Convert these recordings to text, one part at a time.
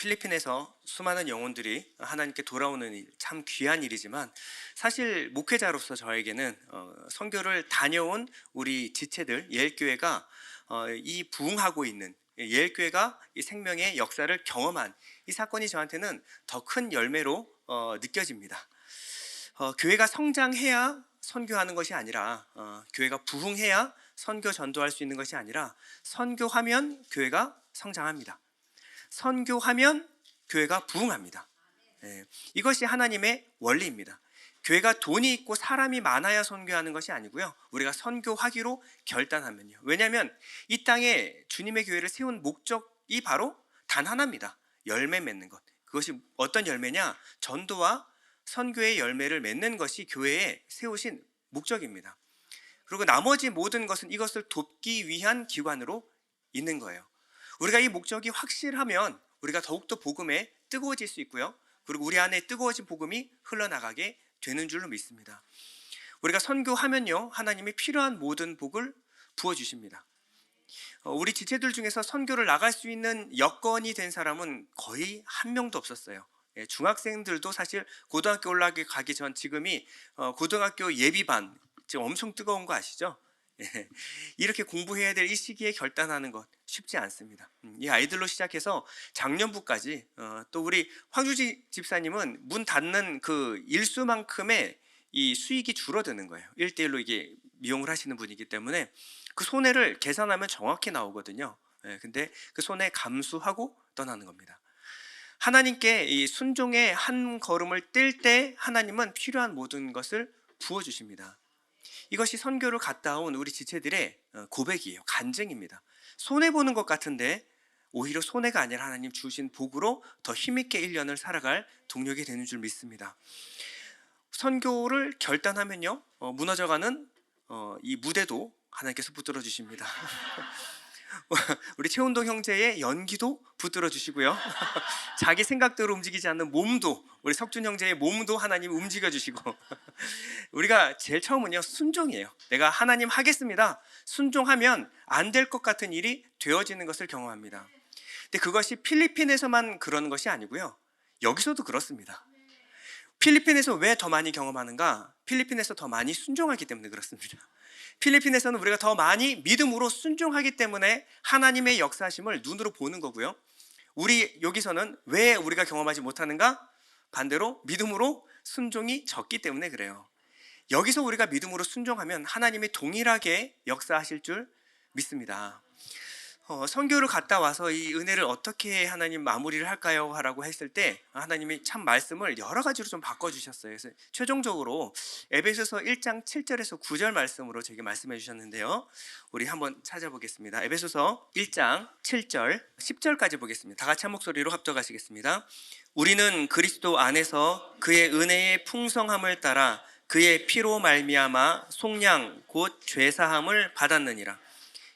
필리핀에서 수많은 영혼들이 하나님께 돌아오는 일, 참 귀한 일이지만 사실 목회자로서 저에게는 선교를 다녀온 우리 지체들 예일교회가 이 부흥하고 있는 예일교회가 이 생명의 역사를 경험한 이 사건이 저한테는 더 큰 열매로 느껴집니다. 교회가 성장해야 선교하는 것이 아니라 교회가 부흥해야 선교 전도할 수 있는 것이 아니라 선교하면 교회가 성장합니다. 선교하면 교회가 부흥합니다. 이것이 하나님의 원리입니다. 교회가 돈이 있고 사람이 많아야 선교하는 것이 아니고요. 우리가 선교하기로 결단하면요. 왜냐하면 이 땅에 주님의 교회를 세운 목적이 바로 단 하나입니다. 열매 맺는 것. 그것이 어떤 열매냐? 전도와 선교의 열매를 맺는 것이 교회에 세우신 목적입니다. 그리고 나머지 모든 것은 이것을 돕기 위한 기관으로 있는 거예요. 우리가 이 목적이 확실하면 우리가 더욱더 복음에 뜨거워질 수 있고요. 그리고 우리 안에 뜨거워진 복음이 흘러나가게 되는 줄로 믿습니다. 우리가 선교하면요, 하나님이 필요한 모든 복을 부어주십니다. 우리 지체들 중에서 선교를 나갈 수 있는 여건이 된 사람은 거의 한 명도 없었어요. 중학생들도 사실 고등학교 올라가기 전 지금이 고등학교 예비반 지금 엄청 뜨거운 거 아시죠? 이렇게 공부해야 될 이 시기에 결단하는 것 쉽지 않습니다. 이 아이들로 시작해서 작년부까지 또 우리 황주지 집사님은 문 닫는 그 일수만큼의 이 수익이 줄어드는 거예요. 1대1로 이게 미용을 하시는 분이기 때문에 그 손해를 계산하면 정확히 나오거든요. 근데 그 손해 감수하고 떠나는 겁니다. 하나님께 이 순종의 한 걸음을 뗄 때 하나님은 필요한 모든 것을 부어주십니다. 이것이 선교를 갔다 온 우리 지체들의 고백이에요. 간증입니다. 손해보는 것 같은데 오히려 손해가 아니라 하나님 주신 복으로 더 힘있게 1년을 살아갈 동력이 되는 줄 믿습니다. 선교를 결단하면요, 무너져가는 이 무대도 하나님께서 붙들어 주십니다. 우리 최운동 형제의 연기도 붙들어 주시고요. 자기 생각대로 움직이지 않는 몸도, 우리 석준 형제의 몸도 하나님 움직여 주시고, 우리가 제일 처음은요, 순종이에요. 내가 하나님 하겠습니다. 순종하면 안 될 것 같은 일이 되어지는 것을 경험합니다. 근데 그것이 필리핀에서만 그러는 것이 아니고요, 여기서도 그렇습니다. 필리핀에서 왜 더 많이 경험하는가? 필리핀에서 더 많이 순종하기 때문에 그렇습니다. 필리핀에서는 우리가 더 많이 믿음으로 순종하기 때문에 하나님의 역사하심을 눈으로 보는 거고요. 우리 여기서는 왜 우리가 경험하지 못하는가? 반대로 믿음으로 순종이 적기 때문에 그래요. 여기서 우리가 믿음으로 순종하면 하나님이 동일하게 역사하실 줄 믿습니다. 선교를 갔다 와서 이 은혜를 어떻게 하나님 마무리를 할까요? 라고 했을 때 하나님이 참 말씀을 여러 가지로 좀 바꿔주셨어요. 그래서 최종적으로 에베소서 1장 7절에서 9절 말씀으로 제게 말씀해 주셨는데요. 우리 한번 찾아보겠습니다. 에베소서 1장 7절 10절까지 보겠습니다. 다 같이 한 목소리로 합독하시겠습니다. 우리는 그리스도 안에서 그의 은혜의 풍성함을 따라 그의 피로 말미암아 속량 곧 죄사함을 받았느니라.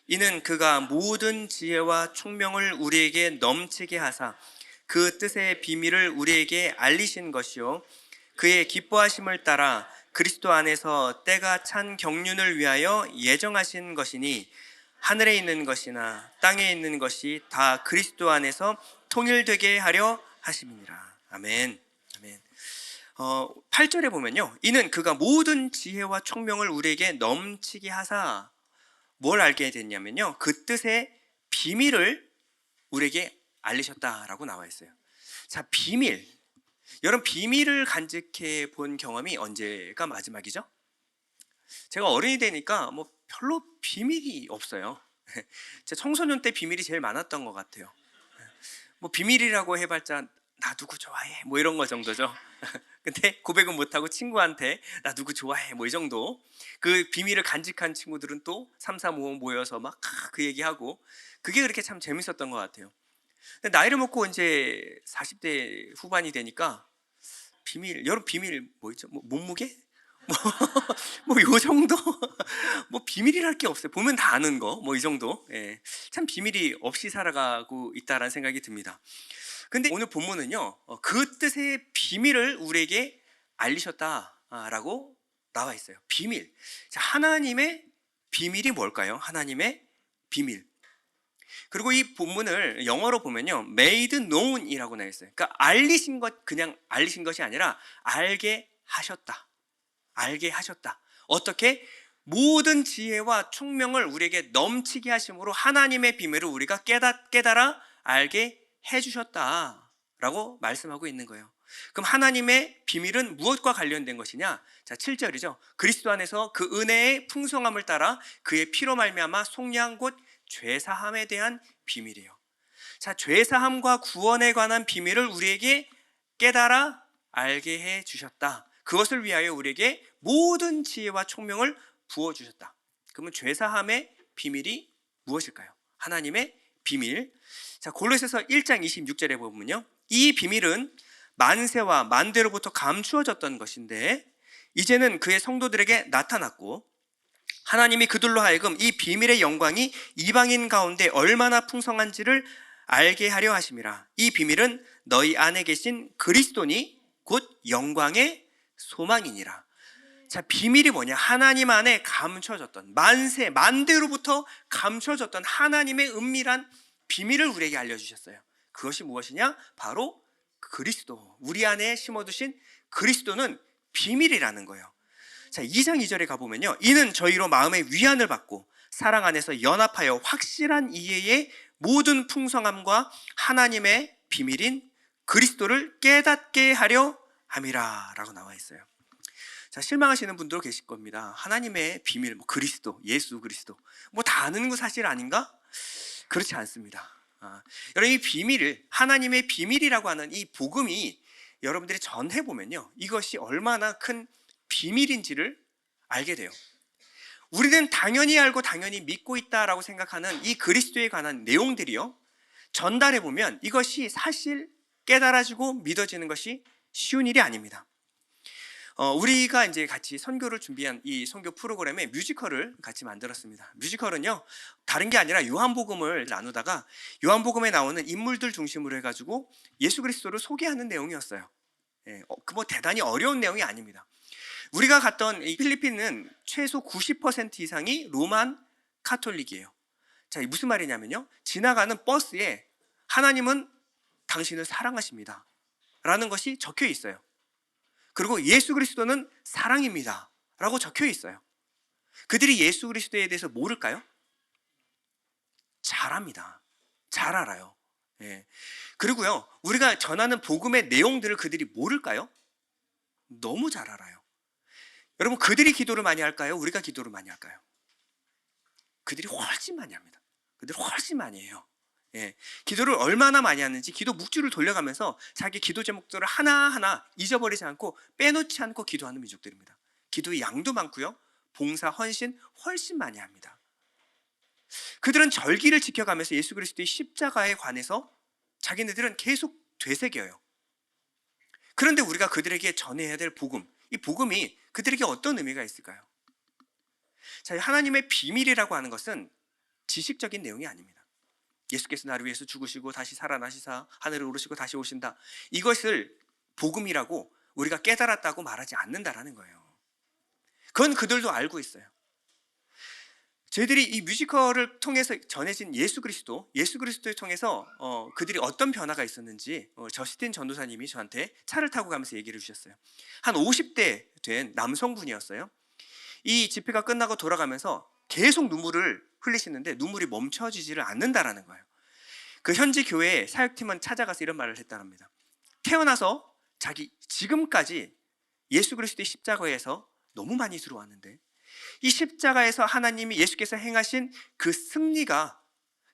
이는 그가 모든 지혜와 총명을 우리에게 넘치게 하사 그 뜻의 비밀을 우리에게 알리신 것이요 그의 기뻐하심을 따라 그리스도 안에서 때가 찬 경륜을 위하여 예정하신 것이니 하늘에 있는 것이나 땅에 있는 것이 다 그리스도 안에서 통일되게 하려 하심이니라. 아멘. 아멘. 8절에 보면요, 이는 그가 모든 지혜와 총명을 우리에게 넘치게 하사 뭘 알게 됐냐면요, 그 뜻의 비밀을 우리에게 알리셨다라고 나와 있어요. 자, 비밀. 여러분, 비밀을 간직해 본 경험이 언제가 마지막이죠? 제가 어른이 되니까 뭐 별로 비밀이 없어요. 제 청소년 때 비밀이 제일 많았던 것 같아요. 뭐 비밀이라고 해봤자 나 누구 좋아해 뭐 이런 거 정도죠. 근데 고백은 못하고 친구한테 나 누구 좋아해 뭐 이 정도. 그 비밀을 간직한 친구들은 또 3, 4, 5 모여서 막 그 얘기하고, 그게 그렇게 참 재밌었던 것 같아요. 근데 나이를 먹고 이제 40대 후반이 되니까 비밀, 여러분 비밀 뭐 있죠? 뭐 몸무게? 뭐 요 정도? 뭐 비밀이랄 게 없어요. 보면 다 아는 거 뭐 이 정도. 예. 참 비밀이 없이 살아가고 있다라는 생각이 듭니다. 근데 오늘 본문은요, 그 뜻의 비밀을 우리에게 알리셨다라고 나와 있어요. 비밀. 자, 하나님의 비밀이 뭘까요? 하나님의 비밀. 그리고 이 본문을 영어로 보면요, made known이라고 나와 있어요. 그러니까 알리신 것, 그냥 알리신 것이 아니라 알게 하셨다. 알게 하셨다. 어떻게? 모든 지혜와 총명을 우리에게 넘치게 하심으로 하나님의 비밀을 우리가 깨달아 알게 해주셨다라고 말씀하고 있는 거예요. 그럼 하나님의 비밀은 무엇과 관련된 것이냐? 자, 7절이죠. 그리스도 안에서 그 은혜의 풍성함을 따라 그의 피로 말미암아 속량 곧 죄사함에 대한 비밀이에요. 자, 죄사함과 구원에 관한 비밀을 우리에게 깨달아 알게 해 주셨다. 그것을 위하여 우리에게 모든 지혜와 총명을 부어 주셨다. 그러면 죄사함의 비밀이 무엇일까요? 하나님의 비밀. 자, 골로새서 1장 26절에 보면요, 이 비밀은 만세와 만대로부터 감추어졌던 것인데 이제는 그의 성도들에게 나타났고 하나님이 그들로 하여금 이 비밀의 영광이 이방인 가운데 얼마나 풍성한지를 알게 하려 하심이라. 이 비밀은 너희 안에 계신 그리스도니 곧 영광의 소망이니라. 자, 비밀이 뭐냐? 하나님 안에 감춰졌던, 만세 만대로부터 감춰졌던 하나님의 은밀한 비밀을 우리에게 알려주셨어요. 그것이 무엇이냐? 바로 그리스도, 우리 안에 심어두신 그리스도는 비밀이라는 거예요. 자, 2장 2절에 가보면요, 이는 저희로 마음의 위안을 받고 사랑 안에서 연합하여 확실한 이해의 모든 풍성함과 하나님의 비밀인 그리스도를 깨닫게 하려 함이라 라고 나와 있어요. 자, 실망하시는 분도 계실 겁니다. 하나님의 비밀, 그리스도, 예수 그리스도 다 아는 거 사실 아닌가? 그렇지 않습니다. 여러분, 이 비밀을, 하나님의 비밀이라고 하는 이 복음이 여러분들이 전해보면요, 이것이 얼마나 큰 비밀인지를 알게 돼요. 우리는 당연히 알고 당연히 믿고 있다라고 생각하는 이 그리스도에 관한 내용들이요, 전달해보면 이것이 사실 깨달아지고 믿어지는 것이 쉬운 일이 아닙니다. 우리가 이제 같이 선교를 준비한 이 선교 프로그램에 뮤지컬을 같이 만들었습니다. 뮤지컬은요, 다른 게 아니라 요한복음을 나누다가 요한복음에 나오는 인물들 중심으로 해가지고 예수 그리스도를 소개하는 내용이었어요. 대단히 어려운 내용이 아닙니다. 우리가 갔던 이 필리핀은 최소 90% 이상이 로만 카톨릭이에요. 자, 무슨 말이냐면요, 지나가는 버스에 하나님은 당신을 사랑하십니다 라는 것이 적혀 있어요. 그리고 예수 그리스도는 사랑입니다 라고 적혀 있어요. 그들이 예수 그리스도에 대해서 모를까요? 잘 압니다. 잘 알아요. 그리고요, 우리가 전하는 복음의 내용들을 그들이 모를까요? 너무 잘 알아요. 여러분, 그들이 기도를 많이 할까요? 우리가 기도를 많이 할까요? 그들이 훨씬 많이 합니다. 그들이 훨씬 많이 해요. 기도를 얼마나 많이 하는지 기도 묵주를 돌려가면서 자기 기도 제목들을 하나하나 잊어버리지 않고 빼놓지 않고 기도하는 민족들입니다. 기도의 양도 많고요, 봉사, 헌신 훨씬 많이 합니다. 그들은 절기를 지켜가면서 예수 그리스도의 십자가에 관해서 자기네들은 계속 되새겨요. 그런데 우리가 그들에게 전해야 될 복음, 이 복음이 그들에게 어떤 의미가 있을까요? 자, 하나님의 비밀이라고 하는 것은 지식적인 내용이 아닙니다. 예수께서 나를 위해서 죽으시고 다시 살아나시사 하늘을 오르시고 다시 오신다, 이것을 복음이라고 우리가 깨달았다고 말하지 않는다라는 거예요. 그건 그들도 알고 있어요. 저희들이 이 뮤지컬을 통해서 전해진 예수 그리스도를 통해서 그들이 어떤 변화가 있었는지 저스틴 전도사님이 저한테 차를 타고 가면서 얘기를 주셨어요. 한 50대 된 남성분이었어요. 이 집회가 끝나고 돌아가면서 계속 눈물을 흘리시는데 눈물이 멈춰지지를 않는다라는 거예요. 그 현지 교회 사역팀은 찾아가서 이런 말을 했다랍니다. 태어나서 자기 지금까지 예수 그리스도의 십자가에서 너무 많이 들어왔는데 이 십자가에서 하나님이, 예수께서 행하신 그 승리가,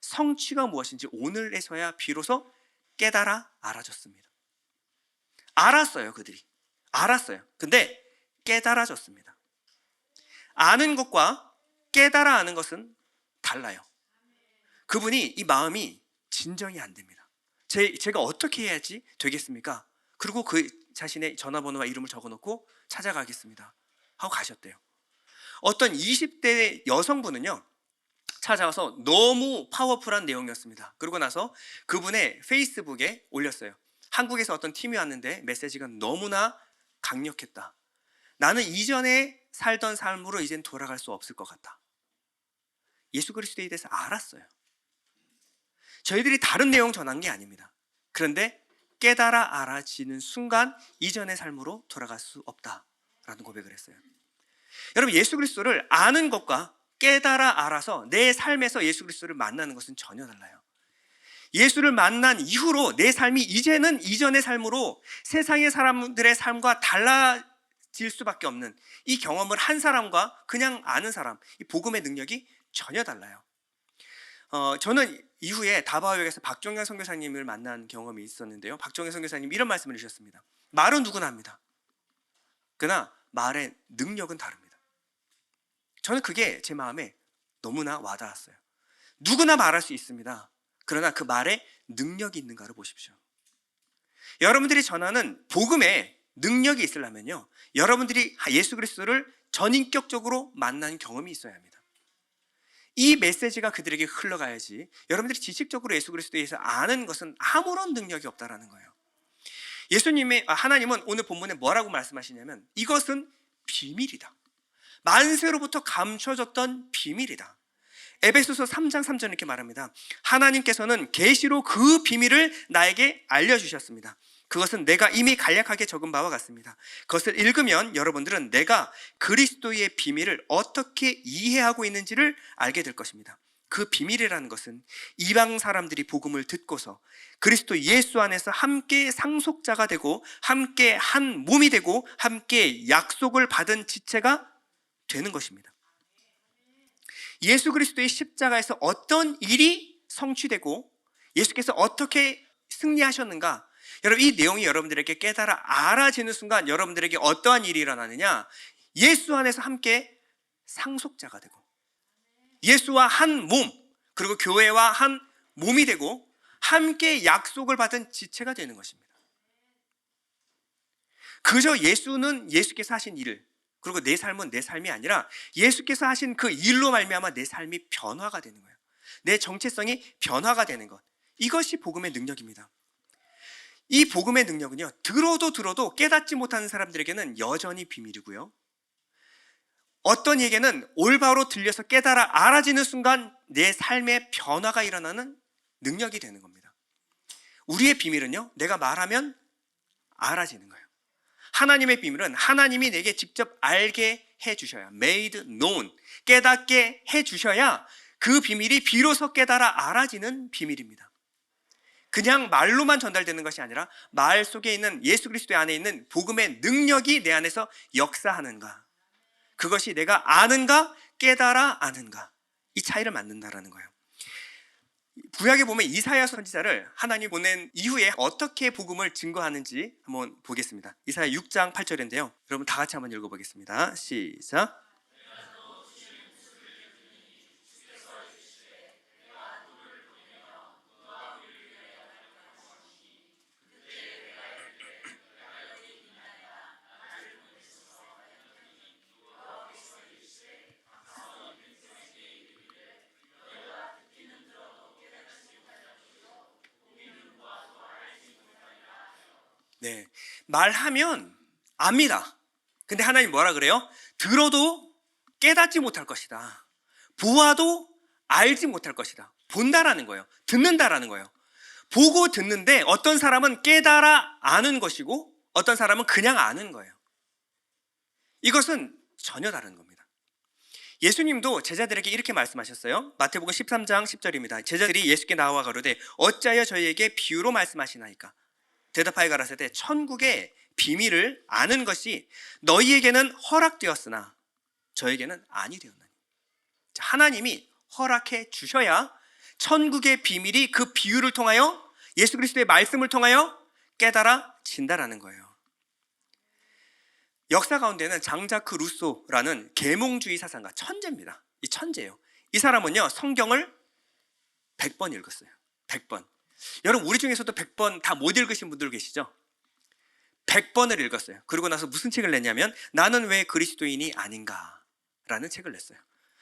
성취가 무엇인지 오늘에서야 비로소 깨달아 알아졌습니다. 알았어요. 그들이 알았어요. 근데 깨달아졌습니다. 아는 것과 깨달아 아는 것은 달라요. 그분이 이 마음이 진정이 안 됩니다. 제가 어떻게 해야지 되겠습니까? 그리고 그 자신의 전화번호와 이름을 적어놓고 찾아가겠습니다 하고 가셨대요. 어떤 20대 여성분은요, 찾아와서 너무 파워풀한 내용이었습니다. 그러고 나서 그분의 페이스북에 올렸어요. 한국에서 어떤 팀이 왔는데 메시지가 너무나 강력했다. 나는 이전에 살던 삶으로 이젠 돌아갈 수 없을 것 같다. 예수 그리스도에 대해서 알았어요. 저희들이 다른 내용 전한 게 아닙니다. 그런데 깨달아 알아지는 순간 이전의 삶으로 돌아갈 수 없다라는 고백을 했어요. 여러분, 예수 그리스도를 아는 것과 깨달아 알아서 내 삶에서 예수 그리스도를 만나는 것은 전혀 달라요. 예수를 만난 이후로 내 삶이 이제는 이전의 삶으로 세상의 사람들의 삶과 달라질 수밖에 없는 이 경험을 한 사람과 그냥 아는 사람, 이 복음의 능력이 전혀 달라요. 저는 이후에 다바오역에서 박종현 선교사님을 만난 경험이 있었는데요. 박종현 선교사님이 이런 말씀을 해주셨습니다. 말은 누구나 합니다. 그러나 말의 능력은 다릅니다. 저는 그게 제 마음에 너무나 와닿았어요. 누구나 말할 수 있습니다. 그러나 그 말에 능력이 있는가를 보십시오. 여러분들이 전하는 복음에 능력이 있으려면요, 여러분들이 예수 그리스도를 전인격적으로 만난 경험이 있어야 합니다. 이 메시지가 그들에게 흘러가야지 여러분들이 지식적으로 예수 그리스도에 대해서 아는 것은 아무런 능력이 없다라는 거예요. 하나님은 오늘 본문에 뭐라고 말씀하시냐면 이것은 비밀이다. 만세로부터 감춰졌던 비밀이다. 에베소서 3장 3절 이렇게 말합니다. 하나님께서는 계시로 그 비밀을 나에게 알려주셨습니다. 그것은 내가 이미 간략하게 적은 바와 같습니다. 그것을 읽으면 여러분들은 내가 그리스도의 비밀을 어떻게 이해하고 있는지를 알게 될 것입니다. 그 비밀이라는 것은 이방 사람들이 복음을 듣고서 그리스도 예수 안에서 함께 상속자가 되고 함께 한 몸이 되고 함께 약속을 받은 지체가 되는 것입니다. 예수 그리스도의 십자가에서 어떤 일이 성취되고 예수께서 어떻게 승리하셨는가, 여러분 이 내용이 여러분들에게 깨달아 알아지는 순간 여러분들에게 어떠한 일이 일어나느냐, 예수 안에서 함께 상속자가 되고 예수와 한 몸, 그리고 교회와 한 몸이 되고 함께 약속을 받은 지체가 되는 것입니다. 그저 예수는 예수께서 하신 일을, 그리고 내 삶은 내 삶이 아니라 예수께서 하신 그 일로 말미암아 내 삶이 변화가 되는 거예요. 내 정체성이 변화가 되는 것, 이것이 복음의 능력입니다. 이 복음의 능력은요, 들어도 깨닫지 못하는 사람들에게는 여전히 비밀이고요, 어떤 이에게는 올바로 들려서 깨달아 알아지는 순간 내 삶의 변화가 일어나는 능력이 되는 겁니다. 우리의 비밀은요, 내가 말하면 알아지는 거예요. 하나님의 비밀은 하나님이 내게 직접 알게 해주셔야, made known, 깨닫게 해주셔야 그 비밀이 비로소 깨달아 알아지는 비밀입니다. 그냥 말로만 전달되는 것이 아니라 말 속에 있는 예수 그리스도 안에 있는 복음의 능력이 내 안에서 역사하는가, 그것이 내가 아는가 깨달아 아는가, 이 차이를 만든다라는 거예요. 구약에 보면 이사야 선지자를 하나님이 보낸 이후에 어떻게 복음을 증거하는지 한번 보겠습니다. 이사야 6장 8절인데요. 여러분 다 같이 한번 읽어보겠습니다. 시작. 네, 말하면 압니다. 근데 하나님 뭐라 그래요? 들어도 깨닫지 못할 것이다. 보아도 알지 못할 것이다. 본다라는 거예요. 듣는다라는 거예요. 보고 듣는데 어떤 사람은 깨달아 아는 것이고 어떤 사람은 그냥 아는 거예요. 이것은 전혀 다른 겁니다. 예수님도 제자들에게 이렇게 말씀하셨어요. 마태복음 13장 10절입니다. 제자들이 예수께 나와 가로되 어찌하여 저희에게 비유로 말씀하시나이까? 대답하여 가라사대 천국의 비밀을 아는 것이 너희에게는 허락되었으나 저에게는 아니 되었나니. 하나님이 허락해 주셔야 천국의 비밀이 그 비유를 통하여 예수 그리스도의 말씀을 통하여 깨달아진다라는 거예요. 역사 가운데는 장자크 루소라는 계몽주의 사상가, 천재입니다. 이 천재예요. 이 사람은요, 성경을 100번 읽었어요. 100번. 여러분 우리 중에서도 100번 다 못 읽으신 분들 계시죠? 100번을 읽었어요. 그러고 나서 무슨 책을 냈냐면 나는 왜 그리스도인이 아닌가 라는 책을 냈어요.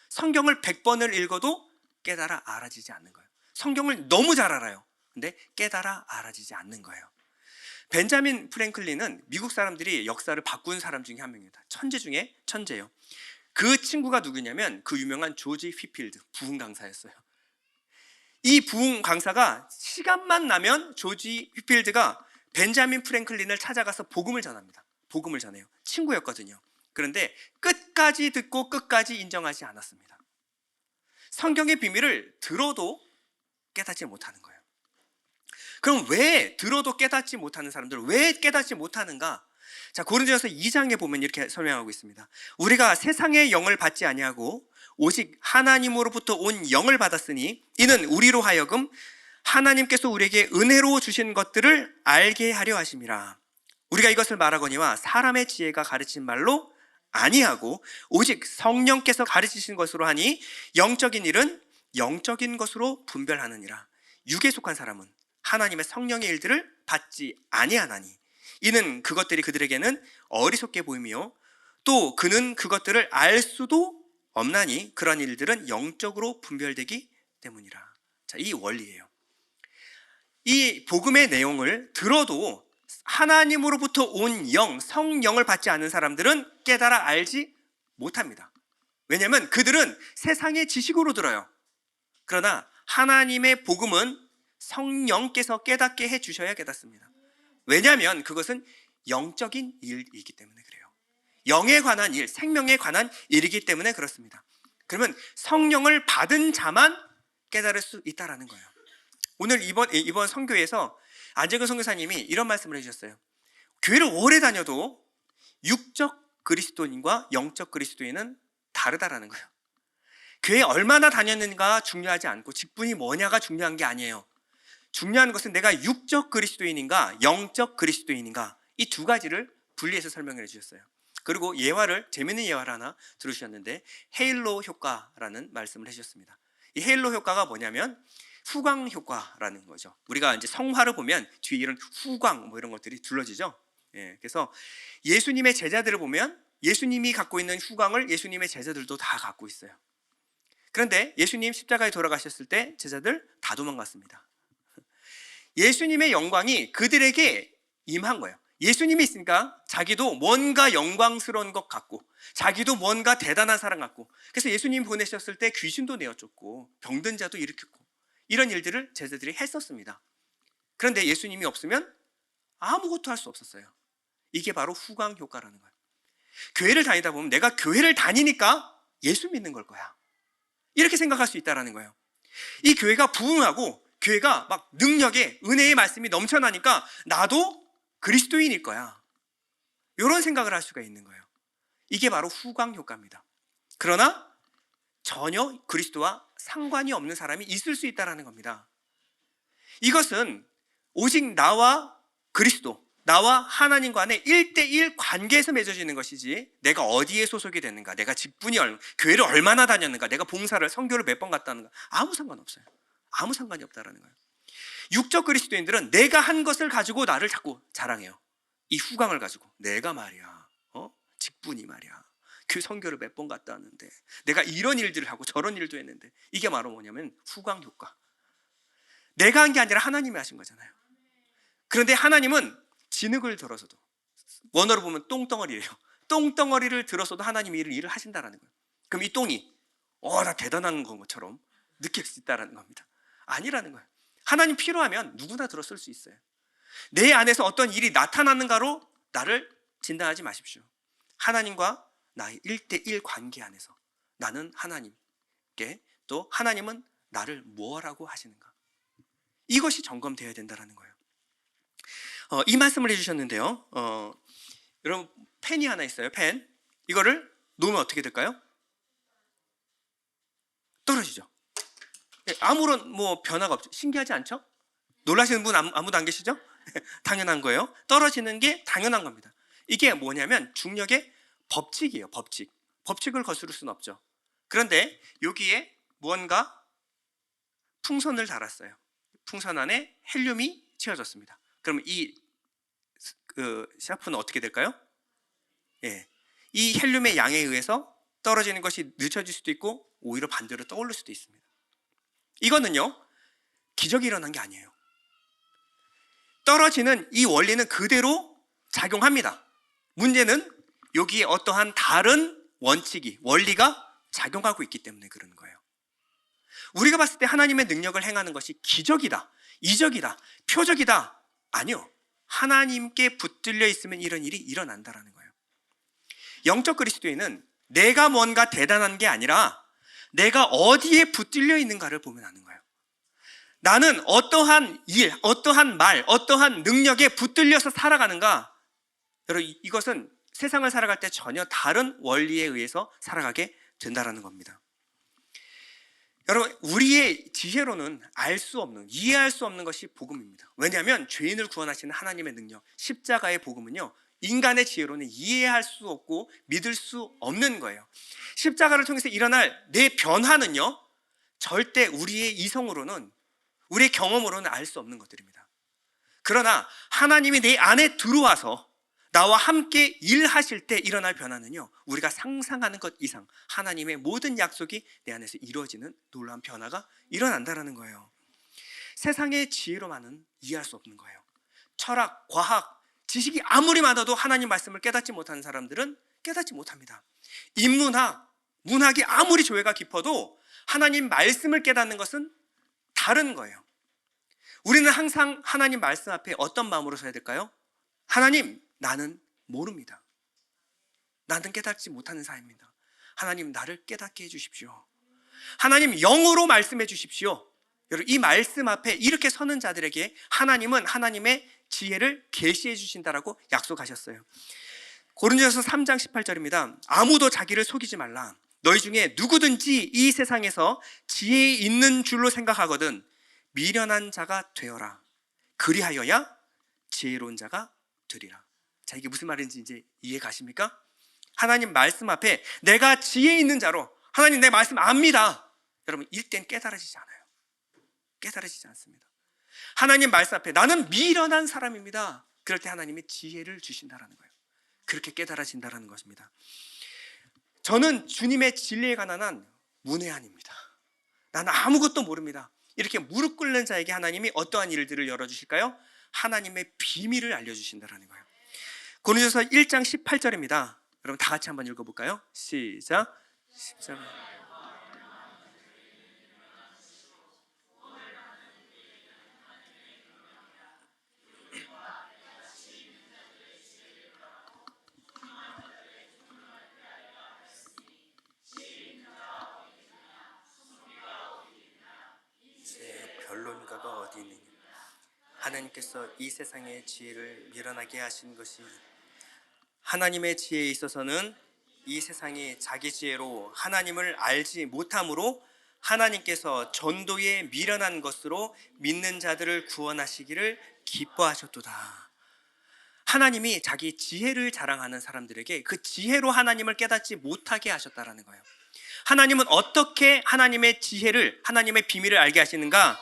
성경을 100번을 읽어도 깨달아 알아지지 않는 거예요. 성경을 너무 잘 알아요. 근데 깨달아 알아지지 않는 거예요. 벤자민 프랭클린은 미국 사람들이 역사를 바꾼 사람 중에 한 명입니다. 천재 중에 천재예요. 그 친구가 누구냐면 그 유명한 조지 휘필드 부흥 강사였어요. 이 부흥 강사가 시간만 나면 조지 휘필드가 벤자민 프랭클린을 찾아가서 복음을 전합니다. 복음을 전해요. 친구였거든요. 그런데 끝까지 듣고 끝까지 인정하지 않았습니다. 성경의 비밀을 들어도 깨닫지 못하는 거예요. 그럼 왜 들어도 깨닫지 못하는 사람들은 왜 깨닫지 못하는가? 자, 고린도전서 2장에 보면 이렇게 설명하고 있습니다. 우리가 세상의 영을 받지 아니하고 오직 하나님으로부터 온 영을 받았으니 이는 우리로 하여금 하나님께서 우리에게 은혜로 주신 것들을 알게 하려 하심이라. 우리가 이것을 말하거니와 사람의 지혜가 가르친 말로 아니하고 오직 성령께서 가르치신 것으로 하니 영적인 일은 영적인 것으로 분별하느니라. 육에 속한 사람은 하나님의 성령의 일들을 받지 아니하나니 이는 그것들이 그들에게는 어리석게 보이며 또 그는 그것들을 알 수도 없나니 그런 일들은 영적으로 분별되기 때문이라. 자, 이 원리예요. 이 복음의 내용을 들어도 하나님으로부터 온 영, 성령을 받지 않은 사람들은 깨달아 알지 못합니다. 왜냐하면 그들은 세상의 지식으로 들어요. 그러나 하나님의 복음은 성령께서 깨닫게 해주셔야 깨닫습니다. 왜냐하면 그것은 영적인 일이기 때문에 그래요. 영에 관한 일, 생명에 관한 일이기 때문에 그렇습니다. 그러면 성령을 받은 자만 깨달을 수 있다는 거예요. 오늘 이번 선교에서 안재근 선교사님이 이런 말씀을 해주셨어요. 교회를 오래 다녀도 육적 그리스도인과 영적 그리스도인은 다르다라는 거예요. 교회에 얼마나 다녔는가 중요하지 않고 직분이 뭐냐가 중요한 게 아니에요. 중요한 것은 내가 육적 그리스도인인가 영적 그리스도인인가 이 두 가지를 분리해서 설명을 해주셨어요. 그리고 재미있는 예화를 하나 들으셨는데 헤일로 효과라는 말씀을 해주셨습니다. 이 헤일로 효과가 뭐냐면 후광 효과라는 거죠. 우리가 이제 성화를 보면 뒤에 이런 후광 이런 것들이 둘러지죠. 예, 그래서 예수님의 제자들을 보면 예수님이 갖고 있는 후광을 예수님의 제자들도 다 갖고 있어요. 그런데 예수님 십자가에 돌아가셨을 때 제자들 다 도망갔습니다. 예수님의 영광이 그들에게 임한 거예요. 예수님이 있으니까 자기도 뭔가 영광스러운 것 같고 자기도 뭔가 대단한 사람 같고 그래서 예수님 보내셨을 때 귀신도 내어쫓고 병든 자도 일으켰고 이런 일들을 제자들이 했었습니다. 그런데 예수님이 없으면 아무것도 할 수 없었어요. 이게 바로 후광 효과라는 거예요. 교회를 다니다 보면 내가 교회를 다니니까 예수 믿는 걸 거야. 이렇게 생각할 수 있다는 거예요. 이 교회가 부흥하고 교회가 막 능력에 은혜의 말씀이 넘쳐나니까 나도 그리스도인일 거야. 이런 생각을 할 수가 있는 거예요. 이게 바로 후광 효과입니다. 그러나 전혀 그리스도와 상관이 없는 사람이 있을 수 있다는 겁니다. 이것은 오직 나와 그리스도, 나와 하나님 간의 1대1 관계에서 맺어지는 것이지 내가 어디에 소속이 됐는가, 내가 직분이 교회를 얼마나 다녔는가, 내가 봉사를 선교를 몇 번 갔다는가 아무 상관없어요. 아무 상관이 없다는 거예요. 육적 그리스도인들은 내가 한 것을 가지고 나를 자꾸 자랑해요. 이 후광을 가지고 내가 말이야 직분이 말이야 그 선교를 몇 번 갔다 왔는데 내가 이런 일들을 하고 저런 일도 했는데 이게 바로 뭐냐면 후광 효과. 내가 한 게 아니라 하나님이 하신 거잖아요. 그런데 하나님은 진흙을 들어서도 원어로 보면 똥덩어리예요. 똥덩어리를 들어서도 하나님이 일을 하신다는 거예요. 그럼 이 똥이 나 대단한 것처럼 느낄 수 있다는 겁니다. 아니라는 거예요. 하나님 필요하면 누구나 들었을 수 있어요. 내 안에서 어떤 일이 나타나는가로 나를 진단하지 마십시오. 하나님과 나의 1대1 관계 안에서 나는 하나님께 또 하나님은 나를 무엇라고 하시는가 이것이 점검되어야 된다는 거예요. 이 말씀을 해주셨는데요. 여러분 펜이 하나 있어요. 펜 이거를 놓으면 어떻게 될까요? 떨어지죠. 아무런 변화가 없죠. 신기하지 않죠? 놀라시는 분 아무도 안 계시죠? 당연한 거예요. 떨어지는 게 당연한 겁니다. 이게 뭐냐면 중력의 법칙이에요. 법칙을 거스를 수는 없죠. 그런데 여기에 무언가 풍선을 달았어요. 풍선 안에 헬륨이 채워졌습니다. 그러면 이 샤프는 어떻게 될까요? 예, 이 헬륨의 양에 의해서 떨어지는 것이 늦춰질 수도 있고 오히려 반대로 떠오를 수도 있습니다. 이거는요 기적이 일어난 게 아니에요. 떨어지는 이 원리는 그대로 작용합니다. 문제는 여기에 어떠한 다른 원리가 작용하고 있기 때문에 그러는 거예요. 우리가 봤을 때 하나님의 능력을 행하는 것이 기적이다, 이적이다, 표적이다. 아니요. 하나님께 붙들려 있으면 이런 일이 일어난다라는 거예요. 영적 그리스도인은 내가 뭔가 대단한 게 아니라 내가 어디에 붙들려 있는가를 보면 아는 거예요. 나는 어떠한 일, 어떠한 말, 어떠한 능력에 붙들려서 살아가는가? 여러분, 이것은 세상을 살아갈 때 전혀 다른 원리에 의해서 살아가게 된다는 겁니다. 여러분, 우리의 지혜로는 알 수 없는, 이해할 수 없는 것이 복음입니다. 왜냐하면 죄인을 구원하시는 하나님의 능력, 십자가의 복음은요, 인간의 지혜로는 이해할 수 없고 믿을 수 없는 거예요. 십자가를 통해서 일어날 내 변화는요, 절대 우리의 이성으로는, 우리의 경험으로는 알 수 없는 것들입니다. 그러나 하나님이 내 안에 들어와서 나와 함께 일하실 때 일어날 변화는요, 우리가 상상하는 것 이상 하나님의 모든 약속이 내 안에서 이루어지는 놀라운 변화가 일어난다는 거예요. 세상의 지혜로만은 이해할 수 없는 거예요. 철학, 과학, 지식이 아무리 많아도 하나님 말씀을 깨닫지 못하는 사람들은 깨닫지 못합니다. 인문학, 문학이 아무리 조예가 깊어도 하나님 말씀을 깨닫는 것은 다른 거예요. 우리는 항상 하나님 말씀 앞에 어떤 마음으로 서야 될까요? 하나님, 나는 모릅니다. 나는 깨닫지 못하는 사람입니다. 하나님, 나를 깨닫게 해주십시오. 하나님, 영으로 말씀해 주십시오. 여러분, 이 말씀 앞에 이렇게 서는 자들에게 하나님은 하나님의 지혜를 계시해 주신다라고 약속하셨어요. 고린도전서 3장 18절입니다. 아무도 자기를 속이지 말라. 너희 중에 누구든지 이 세상에서 지혜 있는 줄로 생각하거든 미련한 자가 되어라. 그리하여야 지혜로운 자가 되리라. 자, 이게 무슨 말인지 이제 이해 가십니까? 하나님 말씀 앞에 내가 지혜 있는 자로, 하나님 내 말씀 압니다. 여러분, 일단 깨달아지지 않아요. 깨달아지지 않습니다. 하나님 말씀 앞에 나는 미련한 사람입니다. 그럴 때 하나님이 지혜를 주신다라는 거예요. 그렇게 깨달아진다라는 것입니다. 저는 주님의 진리에 관한 한 문외한입니다. 나는 아무것도 모릅니다. 이렇게 무릎 꿇는 자에게 하나님이 어떠한 일들을 열어주실까요? 하나님의 비밀을 알려주신다라는 거예요. 고린도전서 1장 18절입니다. 여러분 다 같이 한번 읽어볼까요? 시작. 10절. 변론가가 어디 있느냐? 하나님께서 이 세상의 지혜를 밀어나게 하신 것이, 하나님의 지혜에 있어서는 이 세상이 자기 지혜로 하나님을 알지 못함으로 하나님께서 전도에 미련한 것으로 믿는 자들을 구원하시기를 기뻐하셨도다. 하나님이 자기 지혜를 자랑하는 사람들에게 그 지혜로 하나님을 깨닫지 못하게 하셨다라는 거예요. 하나님은 어떻게 하나님의 지혜를, 하나님의 비밀을 알게 하시는가?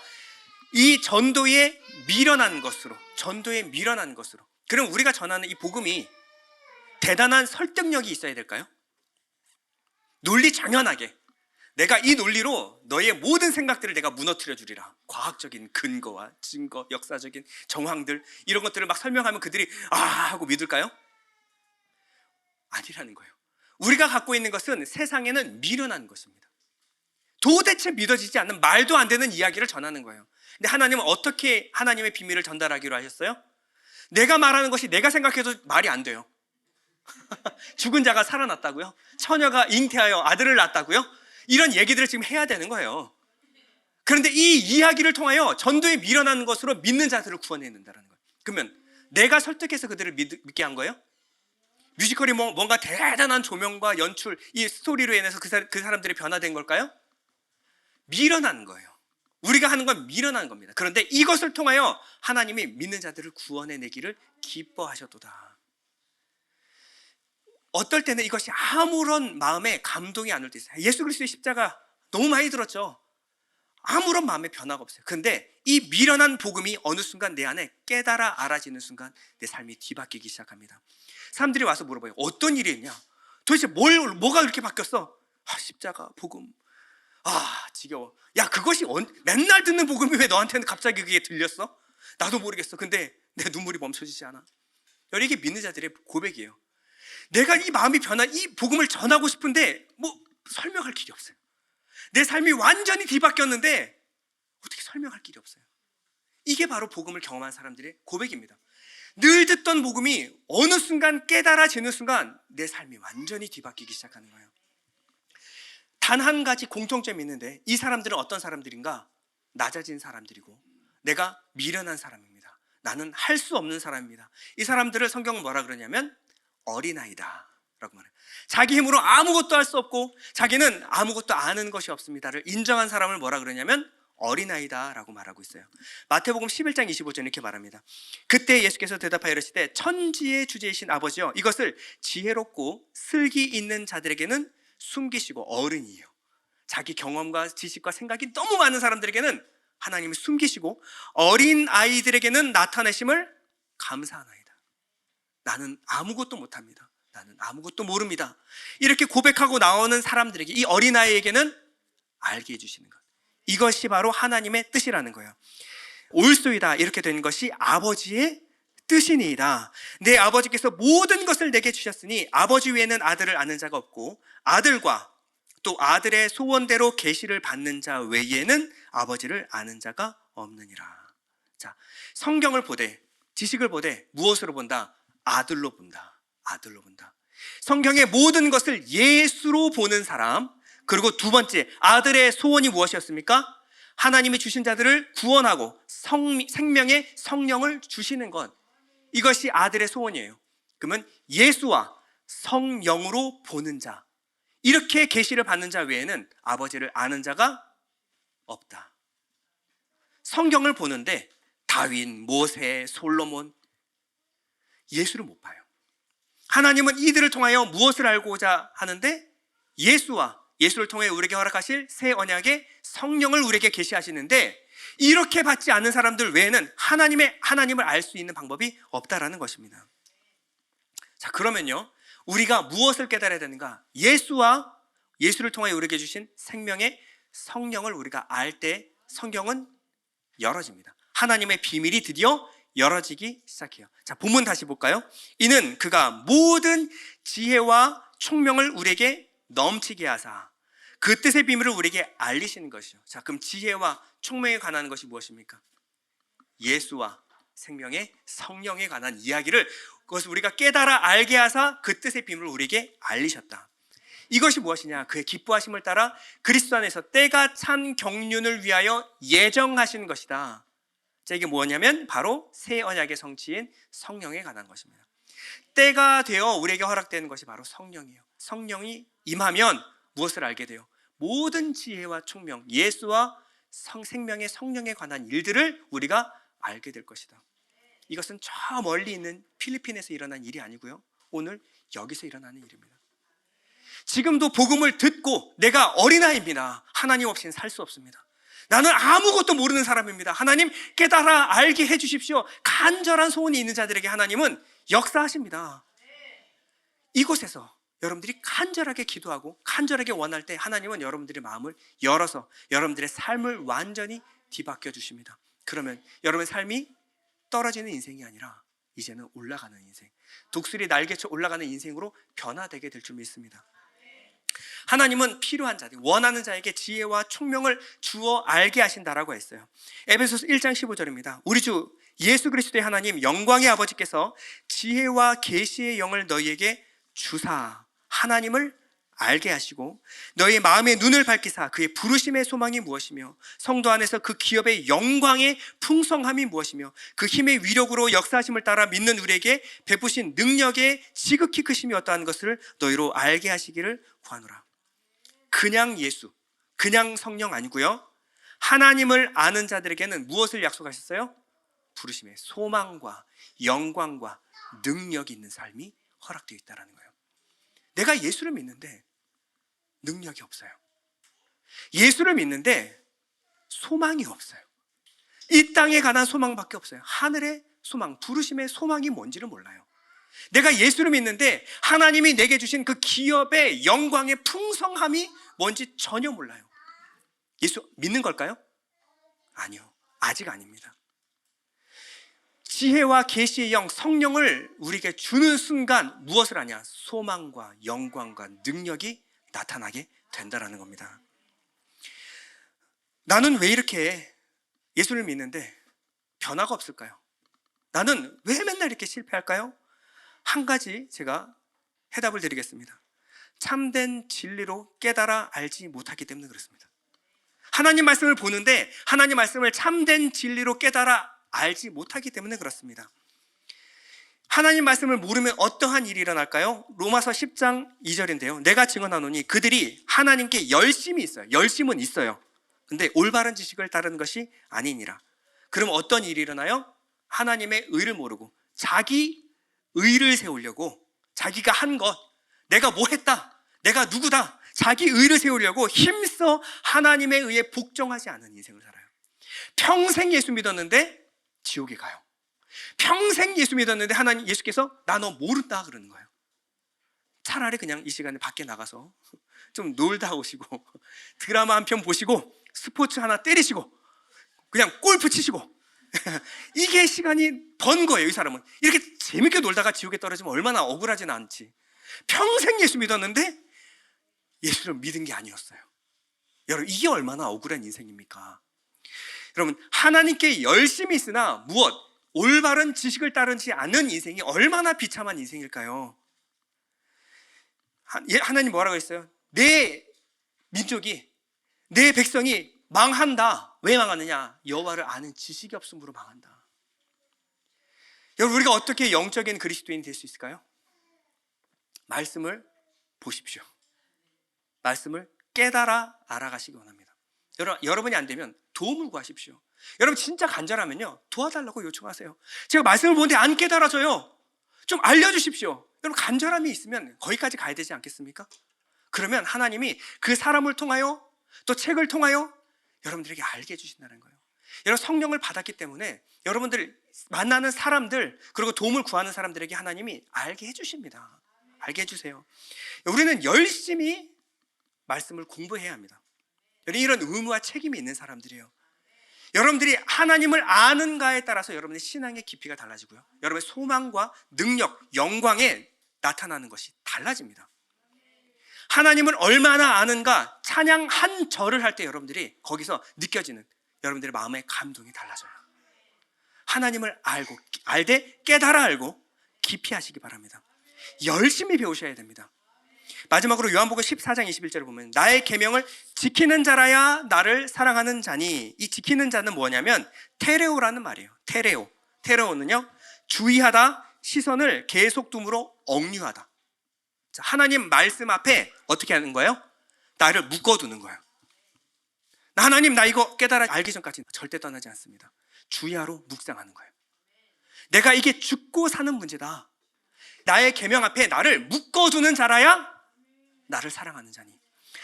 이 전도에 미련한 것으로, 전도에 미련한 것으로. 그럼 우리가 전하는 이 복음이 대단한 설득력이 있어야 될까요? 논리 정연하게 내가 이 논리로 너의 모든 생각들을 내가 무너뜨려 주리라. 과학적인 근거와 증거, 역사적인 정황들, 이런 것들을 막 설명하면 그들이 아 하고 믿을까요? 아니라는 거예요. 우리가 갖고 있는 것은 세상에는 미련한 것입니다. 도대체 믿어지지 않는, 말도 안 되는 이야기를 전하는 거예요. 근데 하나님은 어떻게 하나님의 비밀을 전달하기로 하셨어요? 내가 말하는 것이 내가 생각해도 말이 안 돼요. 죽은 자가 살아났다고요? 처녀가 잉태하여 아들을 낳았다고요? 이런 얘기들을 지금 해야 되는 거예요. 그런데 이 이야기를 통하여 전도에 미련한 것으로 믿는 자들을 구원해낸다는 거예요. 그러면 내가 설득해서 그들을 믿게 한 거예요? 뮤지컬이 뭔가 대단한 조명과 연출, 이 스토리로 인해서 그 사람들이 변화된 걸까요? 미련한 거예요. 우리가 하는 건 미련한 겁니다. 그런데 이것을 통하여 하나님이 믿는 자들을 구원해내기를 기뻐하셨도다. 어떨 때는 이것이 아무런 마음에 감동이 안 올 때 있어요. 예수 그리스도의 십자가 너무 많이 들었죠. 아무런 마음에 변화가 없어요. 그런데 이 미련한 복음이 어느 순간 내 안에 깨달아 알아지는 순간 내 삶이 뒤바뀌기 시작합니다. 사람들이 와서 물어봐요. 어떤 일이 있냐? 도대체 뭐가 그렇게 바뀌었어? 십자가, 복음. 지겨워. 야, 그것이 맨날 듣는 복음이 왜 너한테는 갑자기 그게 들렸어? 나도 모르겠어. 근데 내 눈물이 멈춰지지 않아. 이게 믿는 자들의 고백이에요. 내가 이 마음이 변한 이 복음을 전하고 싶은데 설명할 길이 없어요. 내 삶이 완전히 뒤바뀌었는데 어떻게 설명할 길이 없어요. 이게 바로 복음을 경험한 사람들의 고백입니다. 늘 듣던 복음이 어느 순간 깨달아지는 순간 내 삶이 완전히 뒤바뀌기 시작하는 거예요. 단 한 가지 공통점이 있는데 이 사람들은 어떤 사람들인가? 낮아진 사람들이고 내가 미련한 사람입니다. 나는 할 수 없는 사람입니다. 이 사람들을 성경은 뭐라 그러냐면 어린아이다 라고 말해요. 자기 힘으로 아무것도 할 수 없고 자기는 아무것도 아는 것이 없습니다를 인정한 사람을 뭐라 그러냐면 어린아이다 라고 말하고 있어요. 마태복음 11장 25절 이렇게 말합니다. 그때 예수께서 대답하여 이르시되 천지의 주제이신 아버지여 이것을 지혜롭고 슬기 있는 자들에게는 숨기시고 어른이에요. 자기 경험과 지식과 생각이 너무 많은 사람들에게는 하나님을 숨기시고 어린 아이들에게는 나타내심을 감사하나이다. 나는 아무것도 못합니다. 나는 아무것도 모릅니다. 이렇게 고백하고 나오는 사람들에게 이 어린아이에게는 알게 해주시는 것, 이것이 바로 하나님의 뜻이라는 거예요. 올소이다 이렇게 된 것이 아버지의 뜻이니이다. 내 아버지께서 모든 것을 내게 주셨으니 아버지 외에는 아들을 아는 자가 없고 아들과 또 아들의 소원대로 계시를 받는 자 외에는 아버지를 아는 자가 없느니라. 자, 성경을 보되 지식을 보되 무엇으로 본다? 아들로 본다. 아들로 본다. 성경의 모든 것을 예수로 보는 사람. 그리고 두 번째, 아들의 소원이 무엇이었습니까? 하나님이 주신 자들을 구원하고 생명의 성령을 주시는 것. 이것이 아들의 소원이에요. 그러면 예수와 성령으로 보는 자, 이렇게 계시를 받는 자 외에는 아버지를 아는 자가 없다. 성경을 보는데 다윗, 모세, 솔로몬, 예수를 못 봐요. 하나님은 이들을 통하여 무엇을 알고자 하는데 예수를 통해 우리에게 허락하실 새 언약의 성령을 우리에게 계시하시는데 이렇게 받지 않는 사람들 외에는 하나님을 알 수 있는 방법이 없다라는 것입니다. 자, 그러면요, 우리가 무엇을 깨달아야 되는가? 예수를 통해 우리에게 주신 생명의 성령을 우리가 알 때 성경은 열어집니다. 하나님의 비밀이 드디어 열어지기 시작해요. 자, 본문 다시 볼까요? 이는 그가 모든 지혜와 총명을 우리에게 넘치게 하사 그 뜻의 비밀을 우리에게 알리시는 것이죠. 자, 그럼 지혜와 총명에 관한 것이 무엇입니까? 예수와 생명의 성령에 관한 이야기를, 그것을 우리가 깨달아 알게 하사 그 뜻의 비밀을 우리에게 알리셨다. 이것이 무엇이냐? 그의 기뻐하심을 따라 그리스도 안에서 때가 찬 경륜을 위하여 예정하신 것이다. 자, 이게 뭐냐면 바로 새 언약의 성취인 성령에 관한 것입니다. 때가 되어 우리에게 허락되는 것이 바로 성령이에요. 성령이 임하면 무엇을 알게 돼요? 모든 지혜와 총명, 예수와 생명의 성령에 관한 일들을 우리가 알게 될 것이다. 이것은 저 멀리 있는 필리핀에서 일어난 일이 아니고요, 오늘 여기서 일어나는 일입니다. 지금도 복음을 듣고 내가 어린아이입니다. 하나님 없이는 살 수 없습니다. 나는 아무것도 모르는 사람입니다. 하나님 깨달아 알게 해주십시오. 간절한 소원이 있는 자들에게 하나님은 역사하십니다. 이곳에서 여러분들이 간절하게 기도하고 간절하게 원할 때 하나님은 여러분들의 마음을 열어서 여러분들의 삶을 완전히 뒤바뀌어 주십니다. 그러면 여러분의 삶이 떨어지는 인생이 아니라 이제는 올라가는 인생, 독수리 날개쳐 올라가는 인생으로 변화되게 될 줄 믿습니다. 하나님은 필요한 자들, 원하는 자에게 지혜와 총명을 주어 알게 하신다라고 했어요. 에베소서 1장 15절입니다. 우리 주 예수 그리스도의 하나님 영광의 아버지께서 지혜와 계시의 영을 너희에게 주사 하나님을 알게 하시고 너희 마음의 눈을 밝히사 그의 부르심의 소망이 무엇이며 성도 안에서 그 기업의 영광의 풍성함이 무엇이며 그 힘의 위력으로 역사하심을 따라 믿는 우리에게 베푸신 능력의 지극히 크심이 어떠한 것을 너희로 알게 하시기를 구하노라. 그냥 예수, 그냥 성령 아니고요, 하나님을 아는 자들에게는 무엇을 약속하셨어요? 부르심의 소망과 영광과 능력이 있는 삶이 허락되어 있다는 거예요. 내가 예수를 믿는데 능력이 없어요. 예수를 믿는데 소망이 없어요. 이 땅에 관한 소망밖에 없어요. 하늘의 소망, 부르심의 소망이 뭔지를 몰라요. 내가 예수를 믿는데 하나님이 내게 주신 그 기업의 영광의 풍성함이 뭔지 전혀 몰라요. 예수 믿는 걸까요? 아니요, 아직 아닙니다. 지혜와 계시의 영, 성령을 우리에게 주는 순간 무엇을 하냐? 소망과 영광과 능력이 나타나게 된다라는 겁니다. 나는 왜 이렇게 예수를 믿는데 변화가 없을까요? 나는 왜 맨날 이렇게 실패할까요? 한 가지 제가 해답을 드리겠습니다. 참된 진리로 깨달아 알지 못하기 때문에 그렇습니다. 하나님 말씀을 보는데 하나님 말씀을 참된 진리로 깨달아 알지 못하기 때문에 그렇습니다. 하나님 말씀을 모르면 어떠한 일이 일어날까요? 로마서 10장 2절인데요. 내가 증언하노니 그들이 하나님께 열심이 있어요. 열심은 있어요. 근데 올바른 지식을 따르는 것이 아니니라. 그럼 어떤 일이 일어나요? 하나님의 의를 모르고 자기 의를 세우려고 자기가 한 것, 내가 뭐 했다, 내가 누구다, 자기 의를 세우려고 힘써 하나님의 의에 복종하지 않은 인생을 살아요. 평생 예수 믿었는데 지옥에 가요. 평생 예수 믿었는데 하나님 예수께서 나 너 모른다 그러는 거예요. 차라리 그냥 이 시간에 밖에 나가서 좀 놀다 오시고 드라마 한 편 보시고 스포츠 하나 때리시고 그냥 골프 치시고 이게 시간이 번 거예요. 이 사람은 이렇게 재밌게 놀다가 지옥에 떨어지면 얼마나 억울하진 않지. 평생 예수 믿었는데 예수를 믿은 게 아니었어요. 여러분 이게 얼마나 억울한 인생입니까? 여러분 하나님께 열심히 있으나 무엇? 올바른 지식을 따르지 않는 인생이 얼마나 비참한 인생일까요? 하나님 뭐라고 했어요? 내 민족이, 내 백성이 망한다. 왜 망하느냐? 여호와를 아는 지식이 없음으로 망한다. 여러분 우리가 어떻게 영적인 그리스도인이 될 수 있을까요? 말씀을 보십시오. 말씀을 깨달아 알아가시기 원합니다. 여러분이 안 되면 도움을 구하십시오. 여러분 진짜 간절하면요 도와달라고 요청하세요. 제가 말씀을 보는데 안 깨달아져요. 좀 알려주십시오. 여러분 간절함이 있으면 거기까지 가야 되지 않겠습니까? 그러면 하나님이 그 사람을 통하여 또 책을 통하여 여러분들에게 알게 해주신다는 거예요. 여러분 성령을 받았기 때문에 여러분들 만나는 사람들 그리고 도움을 구하는 사람들에게 하나님이 알게 해주십니다. 알게 해주세요. 우리는 열심히 말씀을 공부해야 합니다. 이런 의무와 책임이 있는 사람들이에요. 여러분들이 하나님을 아는가에 따라서 여러분의 신앙의 깊이가 달라지고요. 여러분의 소망과 능력, 영광에 나타나는 것이 달라집니다. 하나님을 얼마나 아는가 찬양 한 절을 할 때 여러분들이 거기서 느껴지는 여러분들의 마음의 감동이 달라져요. 하나님을 알고 알되 깨달아 알고 깊이 하시기 바랍니다. 열심히 배우셔야 됩니다. 마지막으로 요한복음 14장 21절을 보면 나의 계명을 지키는 자라야 나를 사랑하는 자니, 이 지키는 자는 뭐냐면 테레오라는 말이에요. 테레오는요 주의하다, 시선을 계속 둠으로 억류하다. 자, 하나님 말씀 앞에 어떻게 하는 거예요? 나를 묶어두는 거예요. 하나님 나 이거 깨달아 알기 전까지 절대 떠나지 않습니다. 주의하러 묵상하는 거예요. 내가 이게 죽고 사는 문제다. 나의 계명 앞에 나를 묶어두는 자라야 나를 사랑하는 자니,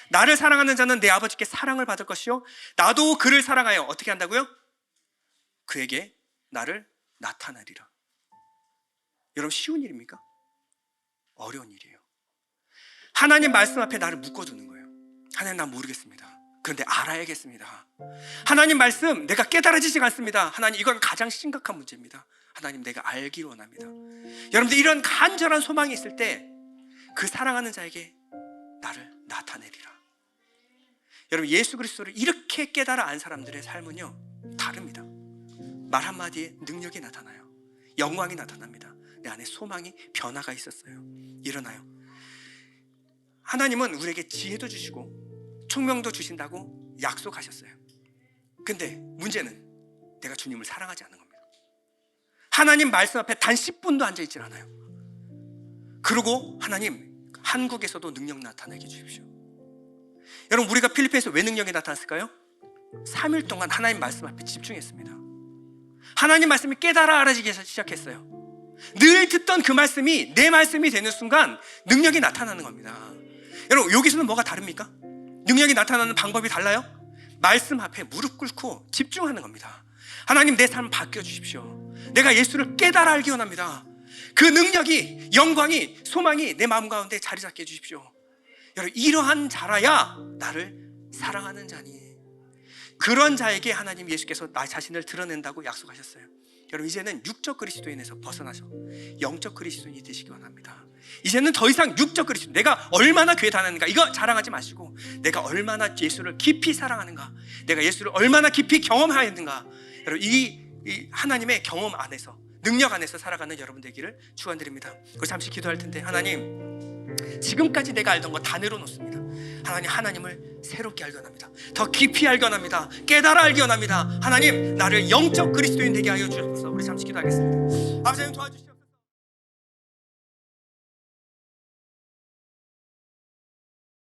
나를 사랑하는 자는 내 아버지께 사랑을 받을 것이요 나도 그를 사랑하여 어떻게 한다고요? 그에게 나를 나타내리라. 여러분 쉬운 일입니까? 어려운 일이에요. 하나님 말씀 앞에 나를 묶어두는 거예요. 하나님 난 모르겠습니다. 그런데 알아야겠습니다. 하나님 말씀 내가 깨달아지지 않습니다. 하나님 이건 가장 심각한 문제입니다. 하나님 내가 알기 원합니다. 여러분들 이런 간절한 소망이 있을 때 그 사랑하는 자에게 나를 나타내리라. 여러분 예수 그리스도를 이렇게 깨달아 안 사람들의 삶은요 다릅니다. 말 한마디에 능력이 나타나요. 영광이 나타납니다. 내 안에 소망이 변화가 있었어요. 일어나요. 하나님은 우리에게 지혜도 주시고 총명도 주신다고 약속하셨어요. 근데 문제는 내가 주님을 사랑하지 않는 겁니다. 하나님 말씀 앞에 단 10분도 앉아있질 않아요. 그리고 하나님 한국에서도 능력 나타나게 해주십시오. 여러분 우리가 필리핀에서 왜 능력이 나타났을까요? 3일 동안 하나님 말씀 앞에 집중했습니다. 하나님 말씀이 깨달아 알아지기 시작했어요. 늘 듣던 그 말씀이 내 말씀이 되는 순간 능력이 나타나는 겁니다. 여러분 여기서는 뭐가 다릅니까? 능력이 나타나는 방법이 달라요? 말씀 앞에 무릎 꿇고 집중하는 겁니다. 하나님 내 삶 바뀌어주십시오. 내가 예수를 깨달아 알기 원합니다. 그 능력이, 영광이, 소망이 내 마음 가운데 자리 잡게 해주십시오. 여러분 이러한 자라야 나를 사랑하는 자니, 그런 자에게 하나님 예수께서 나 자신을 드러낸다고 약속하셨어요. 여러분, 이제는 육적 그리스도인에서 벗어나서 영적 그리스도인이 되시기 원합니다. 이제는 더 이상 육적 그리스도인, 내가 얼마나 교회 다녔는가 이거 자랑하지 마시고, 내가 얼마나 예수를 깊이 사랑하는가, 내가 예수를 얼마나 깊이 경험하였는가, 여러분 이 하나님의 경험 안에서, 능력 안에서 살아가는 여러분 되기를 축원드립니다. 그리고 잠시 기도할 텐데, 하나님, 지금까지 내가 알던 거 다 내려놓습니다. 하나님, 하나님을 새롭게 알기 원합니다. 더 깊이 알기 원합니다. 깨달아 알기 원합니다. 하나님, 나를 영적 그리스도인 되게 하여 주옵소서. 우리 잠시 기도하겠습니다. 아버지 하나님 도와주시옵소서.